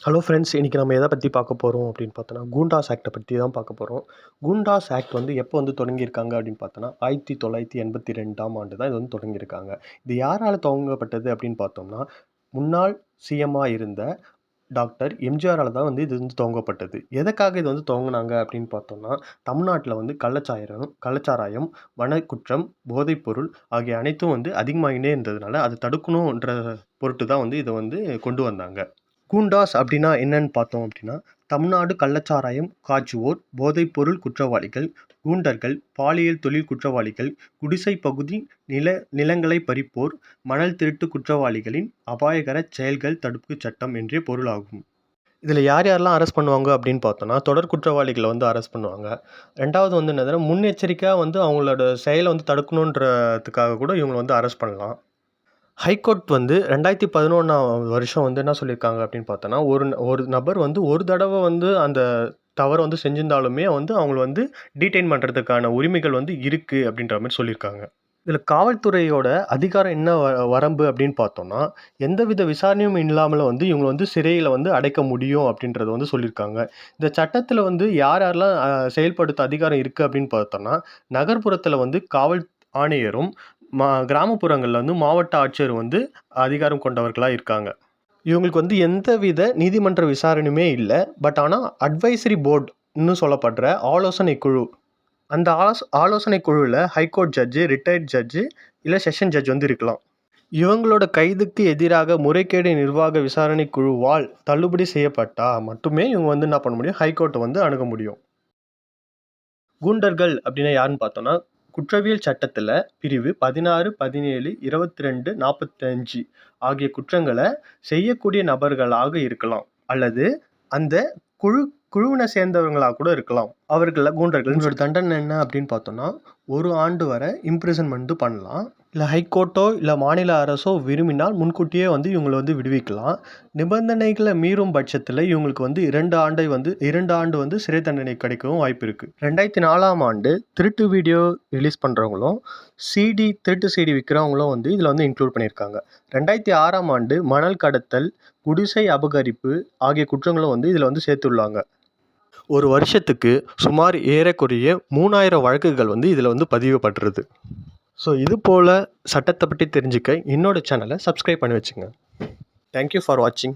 Hello friends, இன்றைக்கி நம்ம எதை பற்றி பார்க்க போகிறோம் அப்படின்னு பார்த்தோன்னா, கூண்டாஸ் ஆக்ட்டை பற்றி தான் பார்க்க போகிறோம். கூண்டாஸ் ஆக்ட் வந்து எப்போ வந்து தொடங்கியிருக்காங்க அப்படின்னு பார்த்தோன்னா, 1982ஆம் ஆண்டு தான் இது வந்து தொடங்கியிருக்காங்க. இது யாரால் துவங்கப்பட்டது அப்படின்னு பார்த்தோம்னா, முன்னாள் சிஎம்மா இருந்த டாக்டர் எம்ஜிஆரால் தான் வந்து இது வந்து துவங்கப்பட்டது. எதுக்காக இது வந்து துவங்குனாங்க அப்படின்னு பார்த்தோம்னா, தமிழ்நாட்டில் வந்து கள்ளச்சாராயம், வனக்குற்றம், போதைப்பொருள் ஆகிய அனைத்தும் வந்து அதிகமாகினே இருந்ததுனால அதை தடுக்கணுன்ற பொருட்டு தான் வந்து இதை வந்து கொண்டு வந்தாங்க. கூண்டாஸ் அப்படின்னா என்னன்னு பார்த்தோம் அப்படின்னா, தமிழ்நாடு கள்ளச்சாராயம் காய்ச்சுவோர், போதைப்பொருள் குற்றவாளிகள், கூண்டர்கள், பாலியல் தொழில் குற்றவாளிகள், குடிசை பகுதி நிலங்களை பறிப்போர், மணல் திருட்டு குற்றவாளிகளின் அபாயகர செயல்கள் தடுப்பு சட்டம் என்றே பொருளாகும். இதில் யார் யாரெல்லாம் அரெஸ்ட் பண்ணுவாங்க அப்படின்னு பார்த்தோன்னா, தொடர் குற்றவாளிகளை வந்து அரெஸ்ட் பண்ணுவாங்க. 2வது வந்து என்னதுன்னா, முன்னெச்சரிக்கையாக வந்து அவங்களோட செயலை வந்து தடுக்கணுன்றதுக்காக கூட இவங்களை வந்து அரெஸ்ட் பண்ணலாம். ஹைகோர்ட் வந்து 2011ஆம் வருஷம் வந்து என்ன சொல்லியிருக்காங்க அப்படின்னு பார்த்தோன்னா, ஒரு நபர் வந்து ஒரு தடவை வந்து அந்த தவறை வந்து செஞ்சிருந்தாலுமே வந்து அவங்கள வந்து டீடெயின் பண்ணுறதுக்கான உரிமைகள் வந்து இருக்குது அப்படின்ற மாதிரி சொல்லியிருக்காங்க. இதில் காவல்துறையோட அதிகாரம் என்ன வரம்பு அப்படின்னு பார்த்தோன்னா, எந்தவித விசாரணையும் இல்லாமல் வந்து இவங்க வந்து சிறையில் வந்து அடைக்க முடியும் அப்படின்றத வந்து சொல்லியிருக்காங்க. இந்த சட்டத்தில் வந்து யார் யாரெல்லாம் செயல்படுத்த அதிகாரம் இருக்குது அப்படின்னு பார்த்தோன்னா, நகர்ப்புறத்தில் வந்து காவல் ஆணையரும், கிராமப்புறங்களில் வந்து மாவட்ட ஆட்சியர் வந்து அதிகாரம் கொண்டவர்களாக இருக்காங்க. இவங்களுக்கு வந்து எந்தவித நீதிமன்ற விசாரணையுமே இல்லை. பட் ஆனால் அட்வைசரி போர்டுன்னு சொல்லப்படுற ஆலோசனை குழு, அந்த ஆலோசனை குழுவில் ஹைகோர்ட் ஜட்ஜு, ரிட்டையர்ட் ஜட்ஜு இல்லை செஷன் ஜட்ஜ் வந்து இருக்கலாம். இவங்களோட கைதுக்கு எதிராக முறைகேடு நிர்வாக விசாரணை குழுவால் தள்ளுபடி செய்யப்பட்டால் மட்டுமே இவங்க வந்து என்ன பண்ண முடியும், ஹைகோர்ட்டை வந்து அணுக முடியும். கூண்டர்கள் அப்படின்னா யாருன்னு பார்த்தோன்னா, குற்றவியல் சட்டத்தில் பிரிவு 16, 17, 22, 45 ஆகிய குற்றங்களை செய்யக்கூடிய நபர்களாக இருக்கலாம், அல்லது அந்த குழுவினை சேர்ந்தவங்களாக கூட இருக்கலாம். அவர்கள கூண்டர்களோட தண்டனை என்ன அப்படின்னு பார்த்தோன்னா, 1 ஆண்டு வரை இம்ப்ரிசன்மெண்ட் பண்ணலாம். இல்லை ஹைகோர்ட்டோ இல்லை மாநில அரசோ விரும்பினால் முன்கூட்டியே வந்து இவங்களை வந்து விடுவிக்கலாம். நிபந்தனைகளை மீறும் பட்சத்தில் இவங்களுக்கு வந்து 2 ஆண்டு வந்து சிறை தண்டனை கிடைக்கவும் வாய்ப்பு இருக்குது. 2004ஆம் ஆண்டு திருட்டு வீடியோ ரிலீஸ் பண்ணுறவங்களும், திருட்டு சிடி விற்கிறவங்களும் வந்து இதில் வந்து இன்க்ளூட் பண்ணியிருக்காங்க. 2006ஆம் ஆண்டு மணல் கடத்தல், குடிசை அபகரிப்பு ஆகிய குற்றங்களும் வந்து இதில் வந்து சேர்த்துள்ளாங்க. ஒரு வருஷத்துக்கு சுமார் ஏறக்குறைய 3000 வழக்குகள் வந்து இதில் வந்து பதிவுபடுறது. ஸோ இது போல் சட்டத்தை பற்றி தெரிஞ்சுக்க என்னோட சேனலை சப்ஸ்கிரைப் பண்ணி வச்சுங்க. தேங்க்யூ ஃபார் வாட்சிங்.